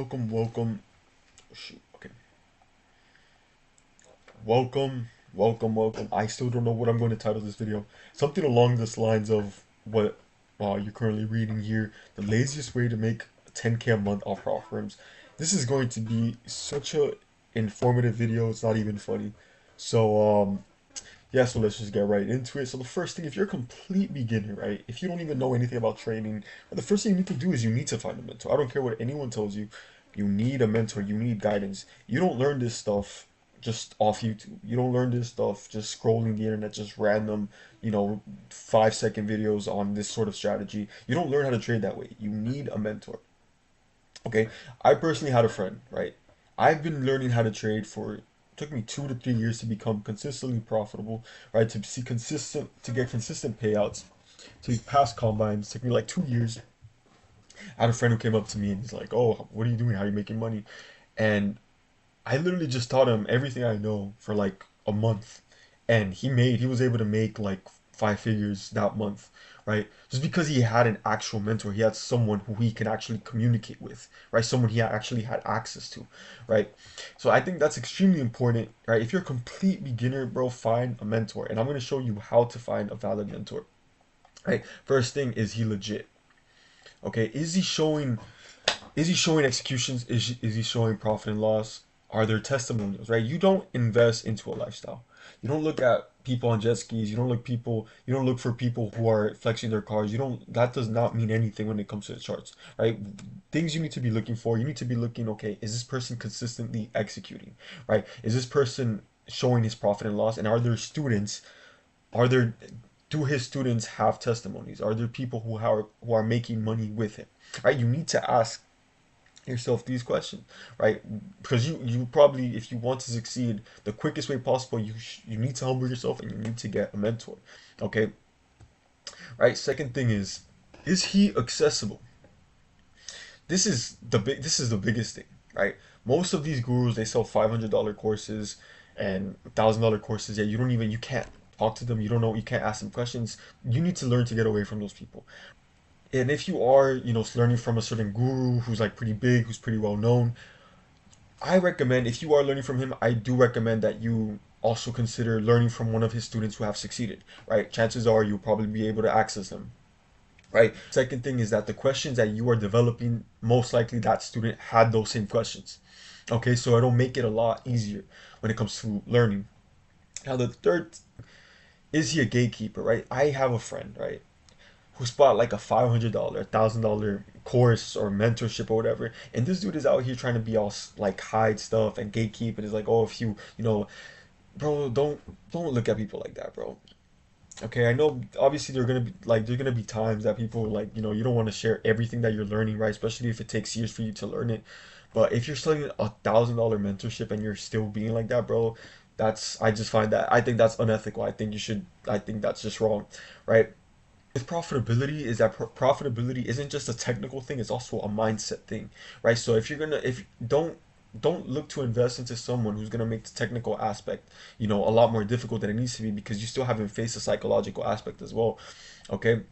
Welcome. Shoot, okay. Welcome. I still don't know what I'm going to title this video. Something along this lines of what you're currently reading here. The laziest way to make 10K a month off propfirms. This is going to be such a informative video. It's not even funny. So yeah, so let's just get right into it. So the first thing, if you're a complete beginner, right? If you don't even know anything about trading, the first thing you need to do is you need to find a mentor. I don't care what anyone tells you. You need a mentor. You need guidance. You don't learn this stuff just off YouTube. You don't learn this stuff just scrolling the internet, just random, 5-second videos on this sort of strategy. You don't learn how to trade that way. You need a mentor. Okay, I personally had a friend, right? I've been learning how to trade for took me 2 to 3 years to become consistently profitable, right? To get consistent payouts, to pass combines. Took me like 2 years. I had a friend who came up to me and he's like, "Oh, what are you doing? How are you making money?" And I literally just taught him everything I know for like a month, and he was able to make like 5 figures that month, right? Just because he had an actual mentor, he had someone who he can actually communicate with, right? Someone he actually had access to, right? So I think that's extremely important, right? If you're a complete beginner, bro, find a mentor, and I'm gonna show you how to find a valid mentor, right? First thing, is he legit? Okay, is he showing executions? Is he showing profit and loss? Are there testimonials, right? You don't invest into a lifestyle. You don't look at people on jet skis. You don't look for people who are flexing their cars. You don't, that does not mean anything when it comes to the charts, right? Things you need to be looking for, you need to be looking, okay, is this person consistently executing, right? Is this person showing his profit and loss? And are there, do his students have testimonies? Are there people who are making money with him, right? You need to ask yourself these questions, right? Because you probably, if you want to succeed the quickest way possible, you need to humble yourself and you need to get a mentor. Okay, right? Second thing is he accessible? This is the biggest thing, right? Most of these gurus, they sell $500 courses and $1,000 courses. Yeah, you can't talk to them. You don't know, you can't ask them questions. You need to learn to get away from those people. And if you are, learning from a certain guru who's like pretty big, who's pretty well known, I recommend, if you are learning from him, I do recommend that you also consider learning from one of his students who have succeeded, right? Chances are you'll probably be able to access them, right? Second thing is that the questions that you are developing, most likely that student had those same questions. Okay, so it'll make it a lot easier when it comes to learning. Now, the third, is he a gatekeeper, right? I have a friend, right, who bought like a $500, $1,000 course or mentorship or whatever, and this dude is out here trying to be all like hide stuff and gatekeep, and is like, oh, if bro, don't look at people like that, bro. Okay, I know obviously there are gonna be times that people like, you don't want to share everything that you're learning, right? Especially if it takes years for you to learn it. But if you're studying $1,000 mentorship and you're still being like that, bro, I think that's unethical. I think that's just wrong, right? With profitability, is that profitability isn't just a technical thing, it's also a mindset thing, right? So if don't look to invest into someone who's gonna make the technical aspect, a lot more difficult than it needs to be, because you still haven't faced the psychological aspect as well. Okay,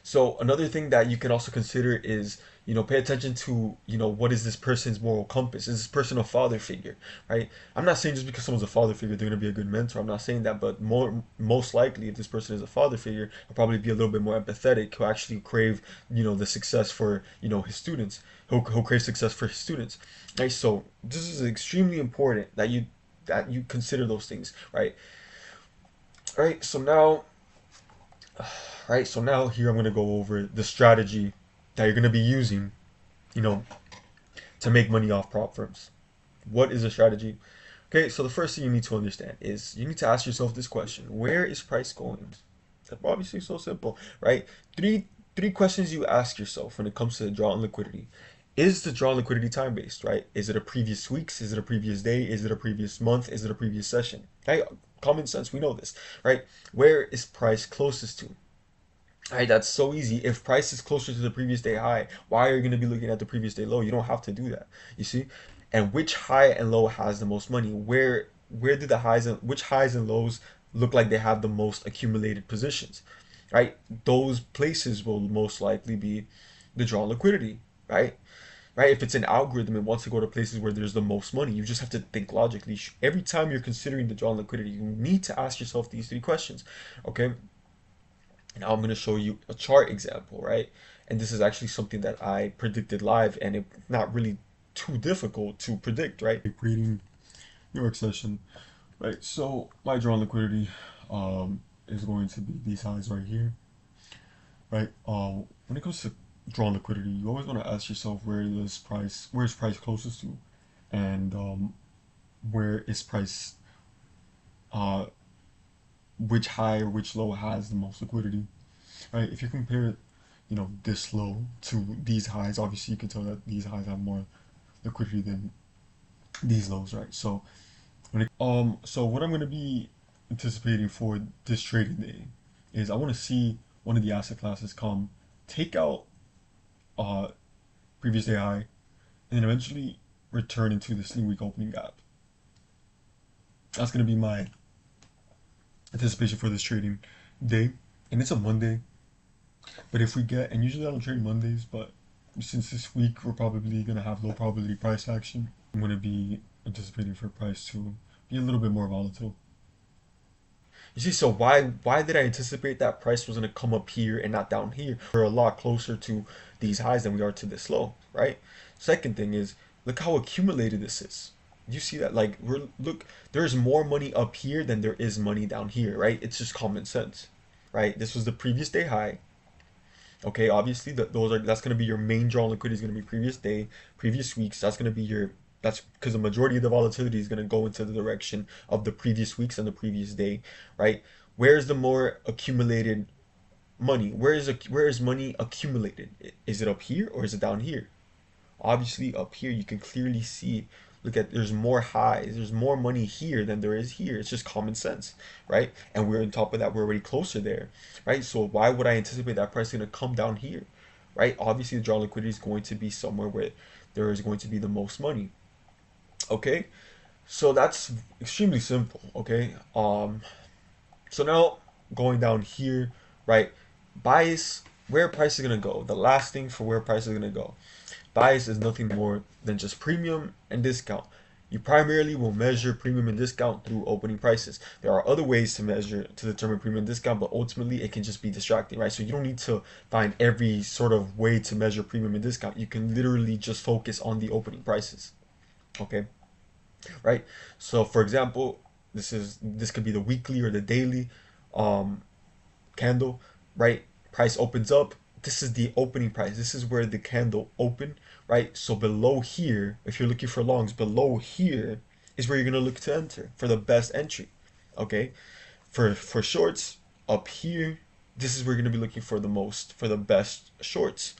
so another thing that you can also consider is, pay attention to, what is this person's moral compass? Is this person a father figure, right? I'm not saying just because someone's a father figure, they're going to be a good mentor. I'm not saying that, but most likely, if this person is a father figure, he'll probably be a little bit more empathetic. He'll actually crave, the success for, his students. He'll crave success for his students, right? So this is extremely important that you consider those things, right? All right. So now here I'm going to go over the strategy that you're going to be using, you know, to make money off prop firms. What is a strategy? Okay, so the first thing you need to understand is you need to ask yourself this question: where is price going? That's obviously so simple, right? Three questions you ask yourself when it comes to draw and liquidity. Is the draw and liquidity time based, right? Is it a previous weeks? Is it a previous day? Is it a previous month? Is it a previous session? Right? Common sense, we know this, right? Where is price closest to? Right, that's so easy. If price is closer to the previous day high, why are you going to be looking at the previous day low? You don't have to do that. You see? And which high and low has the most money? Where do the highs and which highs and lows look like they have the most accumulated positions? Right? Those places will most likely be the draw liquidity, right? right? If it's an algorithm, it wants to go to places where there's the most money. You just have to think logically. Every time you're considering the draw on liquidity, you need to ask yourself these three questions, okay? Now I'm going to show you a chart example, right? And this is actually something that I predicted live, and it's not really too difficult to predict, right? Creating New York session, right? So my draw on liquidity is going to be these highs right here, right? When it comes to draw on liquidity, you always want to ask yourself where's price closest to, and where is price, uh, which high or which low has the most liquidity, right? If you compare, this low to these highs, obviously you can tell that these highs have more liquidity than these lows, right? So so what I'm going to be anticipating for this trading day is I want to see one of the asset classes come take out uh previous day high, and then eventually return into the 3 week opening gap. That's going to be my anticipation for this trading day, and it's a Monday. But if we get, and usually I don't trade Mondays, but since this week we're probably gonna have low probability price action, I'm gonna be anticipating for price to be a little bit more volatile. You see, so why did I anticipate that price was gonna come up here and not down here? We're a lot closer to these highs than we are to this low, right? Second thing is, look how accumulated this is. You see that? Like, look, there's more money up here than there is money down here, right? It's just common sense, right? This was the previous day high. Okay, obviously that's gonna be your main draw on liquidity is gonna be previous day, previous weeks. That's because the majority of the volatility is gonna go into the direction of the previous weeks and the previous day, right? Where's the more accumulated money? Where is money accumulated? Is it up here or is it down here? Obviously up here you can clearly see, look at, there's more highs, there's more money here than there is here. It's just common sense, right? And we're on top of that, we're already closer there, right? So why would I anticipate that price is going to come down here, right? Obviously the draw liquidity is going to be somewhere where there is going to be the most money. Okay, so that's extremely simple. Okay, so now going down here, right? Bias, where price is gonna go. The last thing for where price is gonna go. Bias is nothing more than just premium and discount. You primarily will measure premium and discount through opening prices. There are other ways to determine premium and discount, but ultimately it can just be distracting, right? So you don't need to find every sort of way to measure premium and discount. You can literally just focus on the opening prices. Okay, right? So for example, this could be the weekly or the daily um candle, right? Price opens up. This is the opening price. This is where the candle opened, right? So below here, if you're looking for longs, below here is where you're gonna look to enter for the best entry. Okay, for shorts, up here, this is where you're gonna be looking for the best shorts,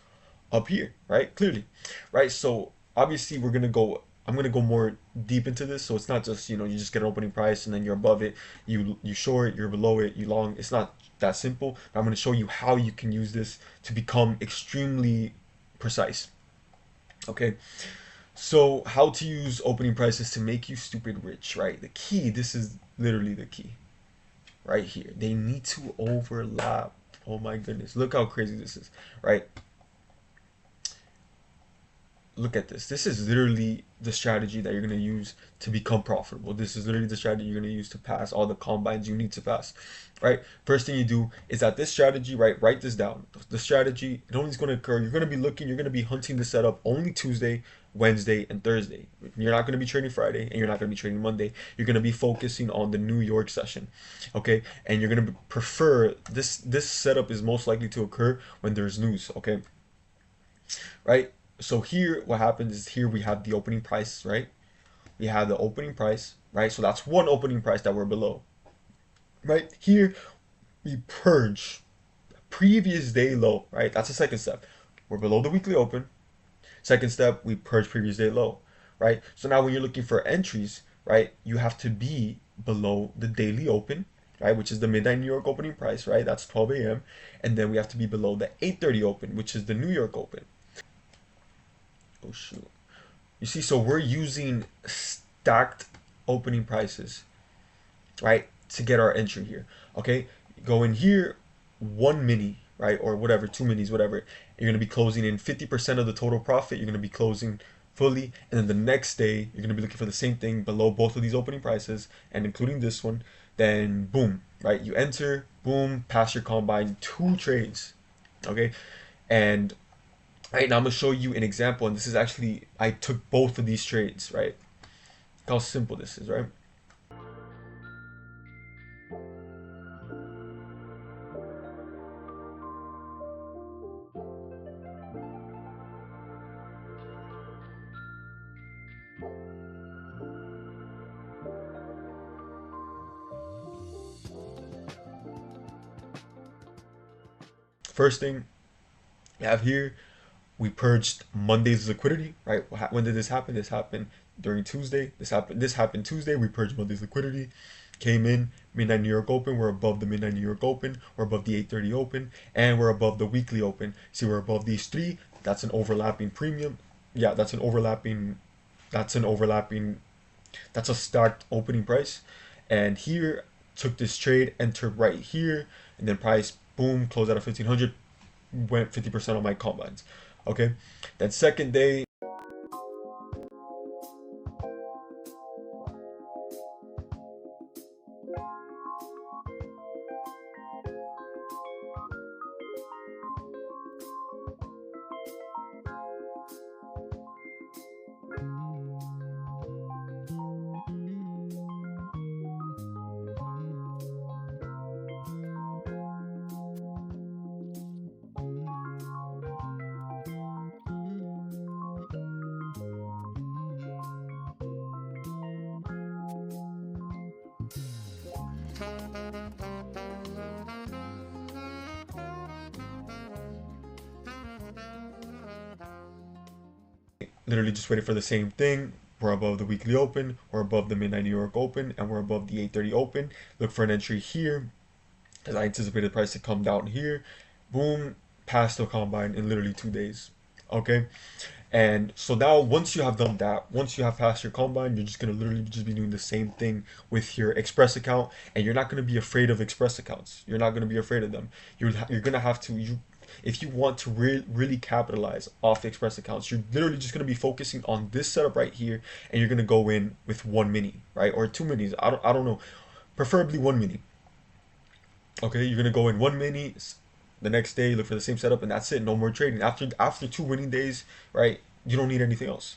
up here, right? Clearly, right? So obviously I'm gonna go more deep into this, so it's not just, you just get an opening price and then you're above it, you short, you're below it, you long. It's not that simple. But I'm gonna show you how you can use this to become extremely precise. Okay, so how to use opening prices to make you stupid rich, right? The key, this is literally the key right here. They need to overlap. Oh my goodness, look how crazy this is, right? Look at this. This is literally the strategy that you're going to use to become profitable. This is literally the strategy you're going to use to pass all the combines you need to pass, right? First thing you do is that this strategy, right? Write this down. The strategy, it only is going to occur. You're going to be looking, you're going to be hunting the setup only Tuesday, Wednesday, and Thursday. You're not going to be trading Friday and you're not going to be trading Monday. You're going to be focusing on the New York session, okay? And you're going to prefer this setup is most likely to occur when there's news, okay? Right? So here what happens is here we have the opening price, right? We have the opening price, right? So that's one opening price that we're below, right? Here we purge previous day low, right? That's the second step. We're below the weekly open. Second step, we purge previous day low, right? So now when you're looking for entries, right, you have to be below the daily open, right, which is the midnight New York opening price, right? That's 12 a.m. And then we have to be below the 8:30 open, which is the New York open. Oh shoot. You see, so we're using stacked opening prices, right, to get our entry here. Okay, go in here, one mini, right? Or whatever, two minis, whatever. You're gonna be closing in 50% of the total profit. You're gonna be closing fully, and then the next day you're gonna be looking for the same thing below both of these opening prices, and including this one. Then boom, right? You enter, boom, pass your combine, two trades, okay? And right now I'm gonna show you an example, and this is actually I took both of these trades, right? Look how simple this is, right? First thing you have here, we purged Monday's liquidity, right? When did this happen? This happened during Tuesday. This happened Tuesday. We purged Monday's liquidity. Came in midnight New York open. We're above the midnight New York open. We're above the 8:30 open, and we're above the weekly open. See, we're above these three. That's an overlapping premium. Yeah, that's an overlapping. That's an overlapping. That's a stacked opening price. And here took this trade, entered right here, and then price boom closed at a 1500. Went 50% on my combines. Okay, that second day, literally just waiting for the same thing. We're above the weekly open, we're above the midnight New York open, and we're above the 8:30 open. Look for an entry here, because I anticipated the price to come down here. Boom, past the combine in literally 2 days. Okay, and so now once you have done that, once you have passed your combine, you're just gonna literally just be doing the same thing with your Express account, and you're not gonna be afraid of Express accounts. You're not gonna be afraid of them. You're gonna have to if you want to really capitalize off the Express accounts, you're literally just gonna be focusing on this setup right here, and you're gonna go in with one mini, right, or two minis. I don't know, preferably one mini. Okay, you're gonna go in one mini. The next day, look for the same setup, and that's it. No more trading. After two winning days, right? You don't need anything else.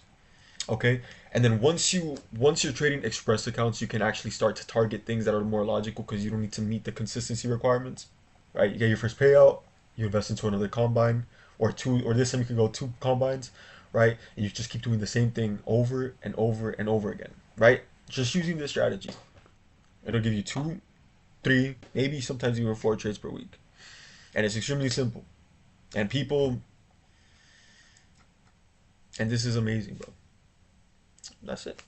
Okay, and then once you're trading Express accounts, you can actually start to target things that are more logical because you don't need to meet the consistency requirements, right? You get your first payout, you invest into another combine or two, or this time you can go two combines, right? And you just keep doing the same thing over and over and over again, right? Just using this strategy, it'll give you two, three, maybe sometimes even four trades per week, and it's extremely simple. And people, and this is amazing, bro. That's it.